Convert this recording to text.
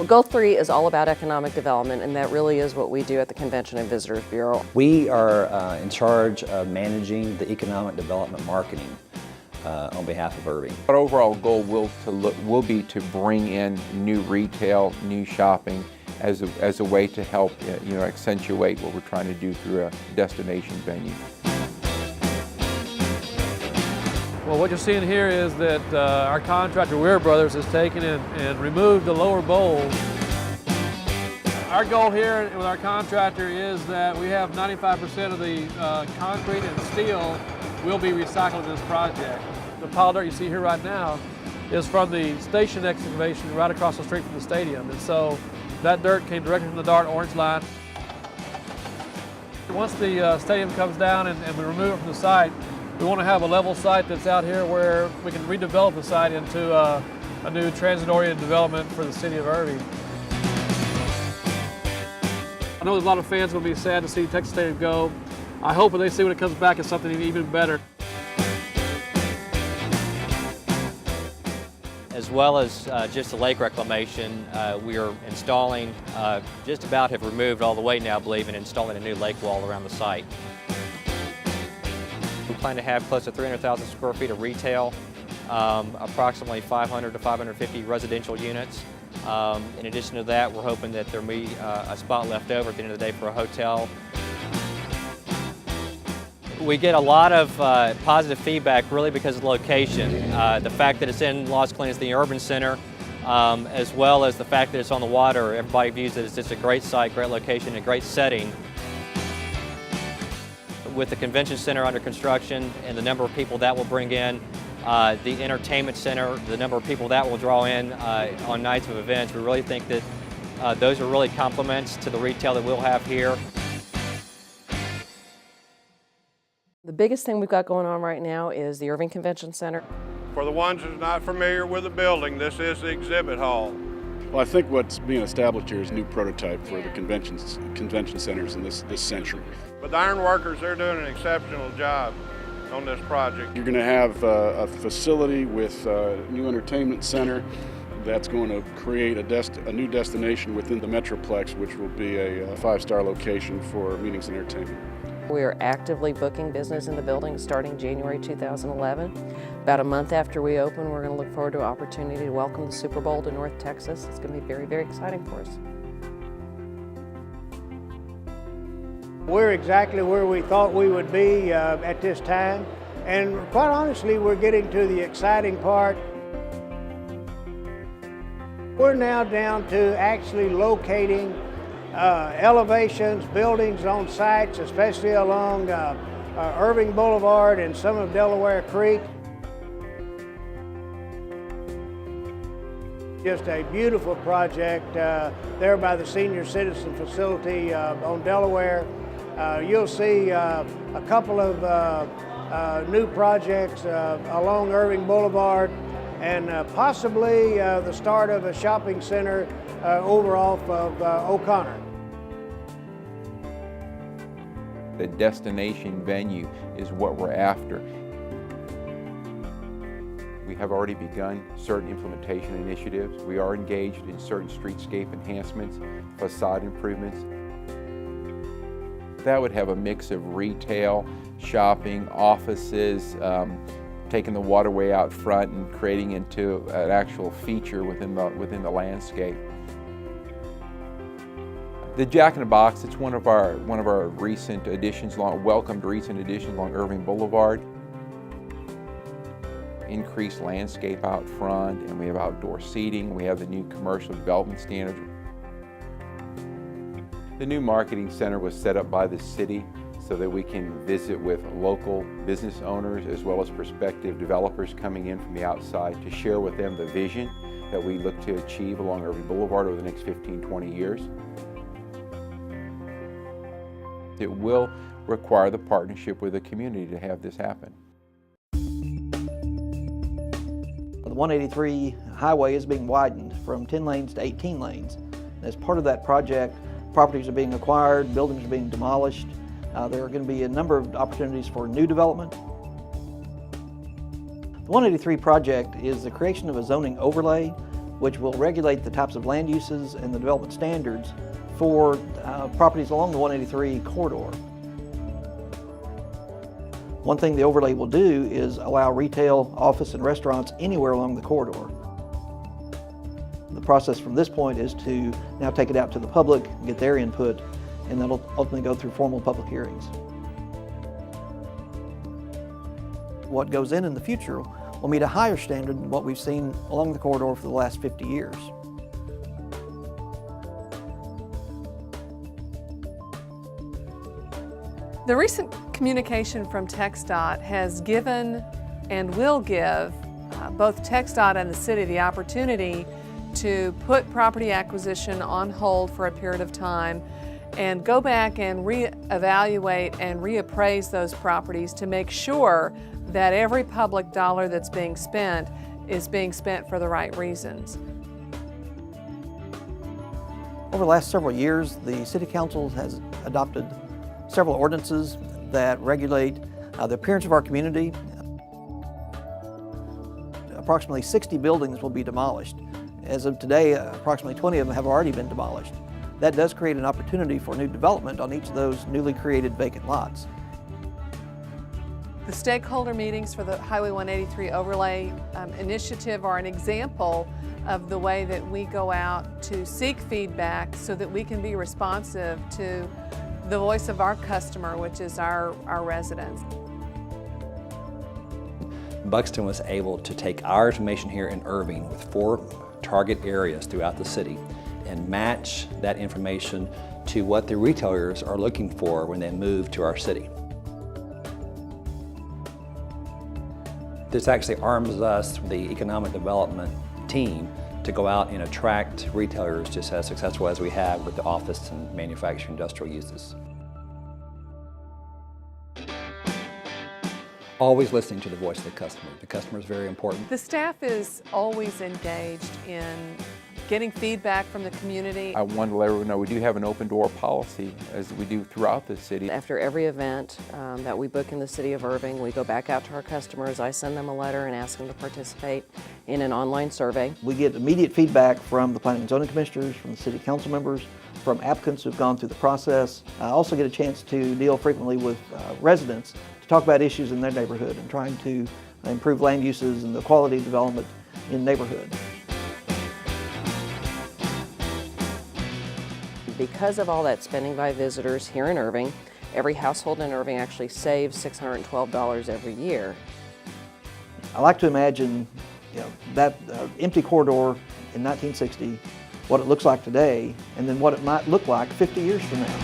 Well, Goal 3 is all about economic development, and that really is what we do at the Convention and Visitors Bureau. We are in charge of managing the economic development marketing on behalf of Irving. Our overall goal will be to bring in new retail, new shopping as a way to help accentuate what we're trying to do through a destination venue. Well, what you're seeing here is that our contractor, Weir Brothers, has taken and removed the lower bowl. Our goal here with our contractor is that we have 95% of the concrete and steel will be recycled in this project. The pile of dirt you see here right now is from the station excavation right across the street from the stadium. And so that dirt came directly from the dark orange line. Once the stadium comes down and we remove it from the site, we want to have a level site that's out here where we can redevelop the site into a new transit-oriented development for the City of Irving. I know there's a lot of fans will be sad to see Texas Stadium go. I hope when they see when it comes back it's something even better. As well as just the lake reclamation, we are installing, just about have removed all the way now, I believe, and installing a new lake wall around the site. We plan to have close to 300,000 square feet of retail, approximately 500 to 550 residential units. In addition to that, we're hoping that there will be a spot left over at the end of the day for a hotel. We get a lot of positive feedback really because of the location. The fact that it's in Las Colinas, the urban center, as well as the fact that it's on the water. Everybody views it as just a great site, great location, a great setting. With the convention center under construction and the number of people that will bring in, the entertainment center, the number of people that will draw in on nights of events, we really think that those are really complements to the retail that we'll have here. The biggest thing we've got going on right now is the Irving Convention Center. For the ones who's not familiar with the building, this is the exhibit hall. Well, I think what's being established here is a new prototype for the convention centers in this century. But the iron workers, they're doing an exceptional job on this project. You're going to have a facility with a new entertainment center that's going to create a new destination within the Metroplex, which will be a five-star location for meetings and entertainment. We are actively booking business in the building starting January 2011. About a month after we open, we're going to look forward to an opportunity to welcome the Super Bowl to North Texas. It's going to be very, very exciting for us. We're exactly where we thought we would be at this time, and quite honestly, we're getting to the exciting part. We're now down to actually locating elevations, buildings on sites, especially along Irving Boulevard and some of Delaware Creek. Just a beautiful project there by the Senior Citizen Facility on Delaware. You'll see a couple of new projects along Irving Boulevard and possibly the start of a shopping center over off of O'Connor. The destination venue is what we're after. We have already begun certain implementation initiatives. We are engaged in certain streetscape enhancements, facade improvements. That would have a mix of retail, shopping, offices, taking the waterway out front and creating into an actual feature within the landscape. The Jack in the Box, it's one of our recent additions, welcomed recent additions along Irving Boulevard. Increased landscape out front, and we have outdoor seating. We have the new commercial development standards. The new marketing center was set up by the city so that we can visit with local business owners as well as prospective developers coming in from the outside to share with them the vision that we look to achieve along Irving Boulevard over the next 15-20 years. It will require the partnership with the community to have this happen. The 183 highway is being widened from 10 lanes to 18 lanes. And as part of that project, properties are being acquired, buildings are being demolished. There are going to be a number of opportunities for new development. The 183 project is the creation of a zoning overlay which will regulate the types of land uses and the development standards for properties along the 183 corridor. One thing the overlay will do is allow retail, office, and restaurants anywhere along the corridor. The process from this point is to now take it out to the public, get their input, and that'll ultimately go through formal public hearings. What goes in the future will meet a higher standard than what we've seen along the corridor for the last 50 years. The recent communication from TxDOT has given and will give both TxDOT and the city the opportunity to put property acquisition on hold for a period of time and go back and reevaluate and reappraise those properties to make sure that every public dollar that's being spent is being spent for the right reasons. Over the last several years, the City Council has adopted several ordinances that regulate the appearance of our community. Approximately 60 buildings will be demolished. As of today, approximately 20 of them have already been demolished. That does create an opportunity for new development on each of those newly created vacant lots. The stakeholder meetings for the Highway 183 overlay initiative are an example of the way that we go out to seek feedback so that we can be responsive to the voice of our customer, which is our residents. Buxton was able to take our information here in Irving with 4 target areas throughout the city and match that information to what the retailers are looking for when they move to our city. This actually arms us, the economic development team, to go out and attract retailers just as successful as we have with the office and manufacturing industrial uses. Always listening to the voice of the customer. The customer is very important. The staff is always engaged in getting feedback from the community. I wanted to let everyone know we do have an open door policy, as we do throughout the city. After every event that we book in the City of Irving, we go back out to our customers. I send them a letter and ask them to participate in an online survey. We get immediate feedback from the Planning and Zoning Commissioners, from the City Council members, from applicants who've gone through the process. I also get a chance to deal frequently with residents to talk about issues in their neighborhood and trying to improve land uses and the quality of development in neighborhoods. Because of all that spending by visitors here in Irving, every household in Irving actually saves $612 every year. I like to imagine that empty corridor in 1960, what it looks like today, and then what it might look like 50 years from now.